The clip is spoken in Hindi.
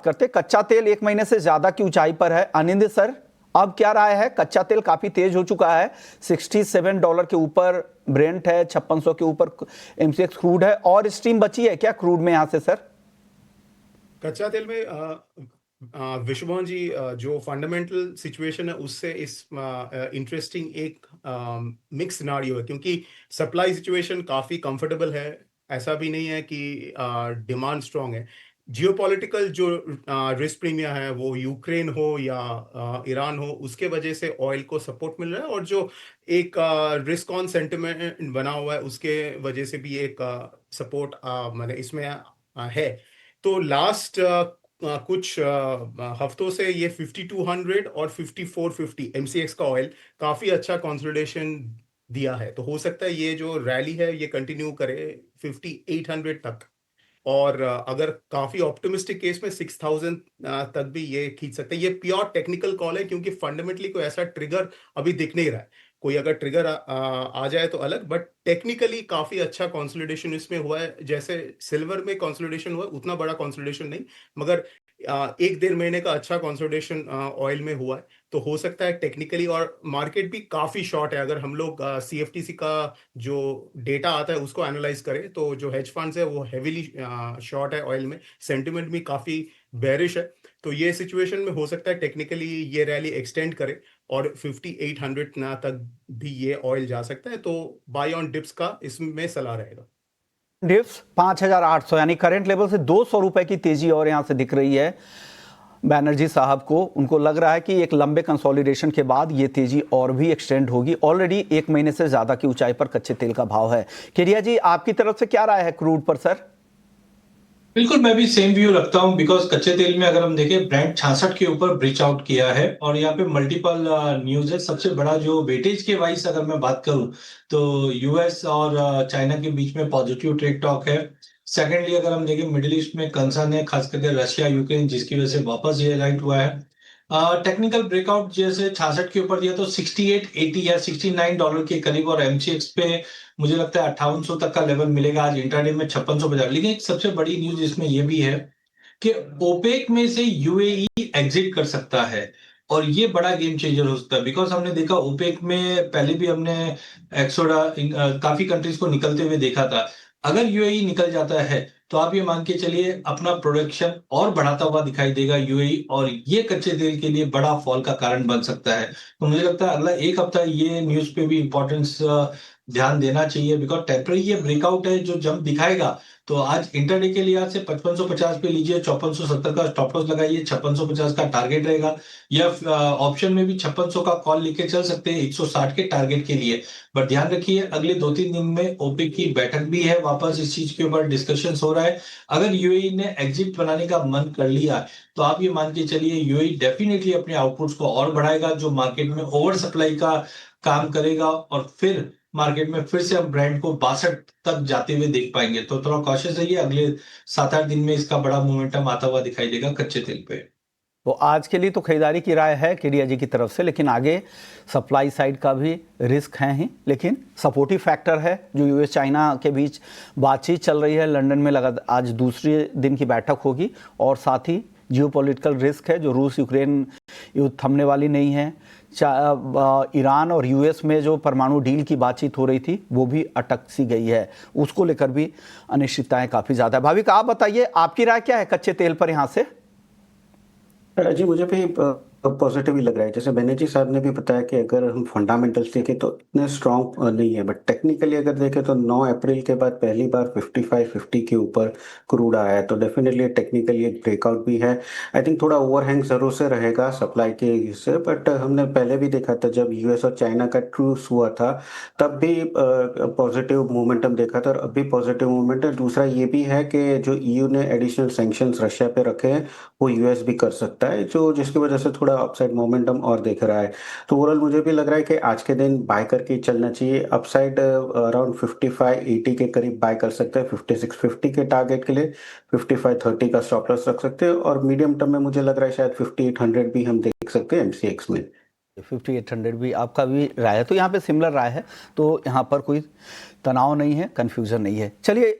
करते हैं। कच्चा तेल एक महीने से ज्यादा की ऊंचाई पर है। आनंद सर, अब क्या राय है? कच्चा तेल काफी तेज हो चुका है, $67 के ऊपर ब्रेंट है, 5600 के ऊपर एमसीएक्स क्रूड है, और स्ट्रीम बची है क्या क्रूड में यहां से सर? कच्चा तेल में विश्वभवन जी, जो फंडामेंटल सिचुएशन है उससे इस इंटरेस्टिंग एक मिक्स सिनारियो है, क्योंकि सप्लाई सिचुएशन काफ़ी कंफर्टेबल है। ऐसा भी नहीं है कि डिमांड स्ट्रांग है। जियोपॉलिटिकल जो रिस्क प्रीमिया है, वो यूक्रेन हो या ईरान हो, उसके वजह से ऑयल को सपोर्ट मिल रहा है, और जो एक रिस्क ऑन सेंटिमेंट बना हुआ है उसके वजह से भी एक सपोर्ट मैंने इसमें है। तो लास्ट कुछ हफ्तों से ये 5200 और 5450 एमसीएक्स का ऑयल काफी अच्छा कंसोलिडेशन दिया है। तो हो सकता है ये जो रैली है ये कंटिन्यू करे 5800 तक, और अगर काफी ऑप्टिमिस्टिक केस में 6000 तक भी ये खींच सकते हैं। ये प्योर टेक्निकल कॉल है, क्योंकि फंडामेंटली कोई ऐसा ट्रिगर अभी दिख नहीं रहा है। कोई अगर ट्रिगर आ जाए तो अलग, बट टेक्निकली काफी अच्छा कंसोलिडेशन इसमें हुआ है। जैसे सिल्वर में कंसोलिडेशन हुआ है, उतना बड़ा कंसोलिडेशन नहीं, मगर एक 1.5 महीने का अच्छा कंसोलिडेशन ऑयल में हुआ है। तो हो सकता है टेक्निकली, और मार्केट भी काफी शॉर्ट है। अगर हम लोग सीएफटीसी का जो डेटा आता है उसको एनालाइज करें, तो जो हेज फंड्स है वो हेवीली शॉर्ट है ऑयल में। सेंटिमेंट भी काफी बेरिश है। तो ये सिचुएशन में हो सकता है टेक्निकली ये रैली एक्सटेंड करे, और 5800 तक भी ये ऑयल जा सकता है। तो बाय ऑन डिप्स का इसमें सलाह रहेगा। डिप्स 5800, यानी करंट लेवल से ₹200 की तेजी और यहां से दिख रही है। बैनर्जी साहब को, उनको लग रहा है कि एक लंबे कंसोलिडेशन के बाद ये तेजी और भी एक्सटेंड होगी। ऑलरेडी एक महीने से ज्यादा की ऊंचाई पर कच्चे तेल का भाव है। केरिया जी, आपकी तरफ से क्या राय है क्रूड पर सर? बिल्कुल, मैं भी सेम व्यू रखता हूं। बिकॉज कच्चे तेल में अगर हम देखें, ब्रेंट 66 के ऊपर ब्रीच आउट किया है, और यहाँ पे मल्टीपल न्यूज है। सबसे बड़ा जो वेटेज के वाइज अगर मैं बात करूं, तो यूएस और चाइना के बीच में पॉजिटिव ट्रेड टॉक है। सेकेंडली अगर हम देखें, मिडिल ईस्ट में कंसर्न है, खास करके रशिया यूक्रेन, जिसकी वजह से वापस ये राइट हुआ है। टेक्निकल ब्रेकआउट जैसे 66 के ऊपर दिया तो 6880 या $69 के करीब, और एमसीएक्स पे मुझे लगता है 5800 तक का लेवल मिलेगा। आज इंट्राडे में 5650। लेकिन एक सबसे बड़ी न्यूज इसमें यह भी है कि ओपेक में से यूएई एग्जिट कर सकता है, और ये बड़ा गेम चेंजर हो सकता है। बिकॉज हमने देखा ओपेक में पहले भी हमने एक्सोडा काफी कंट्रीज को निकलते हुए देखा था। अगर यूएई निकल जाता है तो आप ये मान के चलिए अपना प्रोडक्शन और बढ़ाता हुआ दिखाई देगा यूएई, और ये कच्चे तेल के लिए बड़ा फॉल का कारण बन सकता है। तो मुझे लगता है अगला एक हफ्ता ये न्यूज पे भी इंपॉर्टेंस ध्यान देना चाहिए। बिकॉज टेम्पररी ये ब्रेकआउट है जो जंप दिखाएगा। तो आज इंटरडे के लिहाज से 5550 पे लीजिए, 5470 का स्टॉप लॉस लगाइए, 5650 का टारगेट रहेगा। या ऑप्शन में भी 5600 का कॉल लेके चल सकते हैं 160 के टारगेट के लिए। बट ध्यान रखिए, अगले 2-3 दिन में ओपेक की बैठक भी है, वापस इस चीज के ऊपर डिस्कशन हो रहा है। अगर यूएई ने एग्जिट बनाने का मन कर लिया, तो आप ये मान के चलिए यूएई डेफिनेटली अपने आउटपुट्स को और बढ़ाएगा, जो मार्केट में ओवर सप्लाई का काम करेगा, और फिर मार्केट में फिर से हम ब्रांड को 62 तक जाते हुए देख पाएंगे। तो थोड़ा कॉशियस रहिए, अगले 7-8 दिन में इसका बड़ा मोमेंटम आता हुआ दिखाई देगा कच्चे तेल पे। तो आज के लिए तो खरीदारी की राय है केडिया जी की तरफ से, लेकिन आगे सप्लाई साइड का भी रिस्क है ही, लेकिन सपोर्टिव फैक्टर है जो यूएस चाइना के बीच बातचीत चल रही है। लंदन में लगातार आज दूसरे दिन की बैठक होगी, और साथ ही जियोपॉलिटिकल रिस्क है, जो रूस यूक्रेन युद्ध थमने वाली नहीं है। ईरान और यूएस में जो परमाणु डील की बातचीत हो रही थी वो भी अटक सी गई है, उसको लेकर भी अनिश्चितताएं काफी ज्यादा है। भाविक, आप बताइए आपकी राय क्या है कच्चे तेल पर यहां से? जी, मुझे भी पॉजिटिव ही लग रहा है। जैसे बैनर्जी साहब ने भी बताया कि अगर हम फंडामेंटल्स देखें तो इतने स्ट्रॉन्ग नहीं है, बट टेक्निकली अगर देखें तो 9 अप्रैल के बाद पहली बार 5550 के ऊपर क्रूड आया है। तो डेफिनेटली टेक्निकली एक ब्रेकआउट भी है। आई थिंक थोड़ा ओवरहैंग जरूर से रहेगा सप्लाई के हिस्से, बट हमने पहले भी देखा था जब यूएस और चाइना का ट्रूस हुआ था, तब भी पॉजिटिव मोमेंटम देखा था, और अभी पॉजिटिव मोमेंट है। दूसरा ये भी है कि जो ईयू ने एडिशनल सैंक्शंस रशिया पे रखे हैं, वो यूएस भी कर सकता है, जो जिसकी वजह से थोड़ा अपसाइड मोमेंटम और दिख रहा है। तो ओवरऑल मुझे भी लग रहा है कि आज के दिन बाय करके चलना चाहिए। अपसाइड अराउंड 5580 के करीब बाय कर सकते हैं 5650 के टारगेट के लिए। 5530 का स्टॉप लॉस रख सकते हैं, और मीडियम टर्म में मुझे लग रहा है शायद 5800 भी हम देख सकते हैं एमसीएक्स में। 5800 भी आपका भी राय है, तो यहाँ पे सिमिलर राय है, तो यहाँ पर कोई तनाव नहीं है, कंफ्यूजन नहीं है। चलिए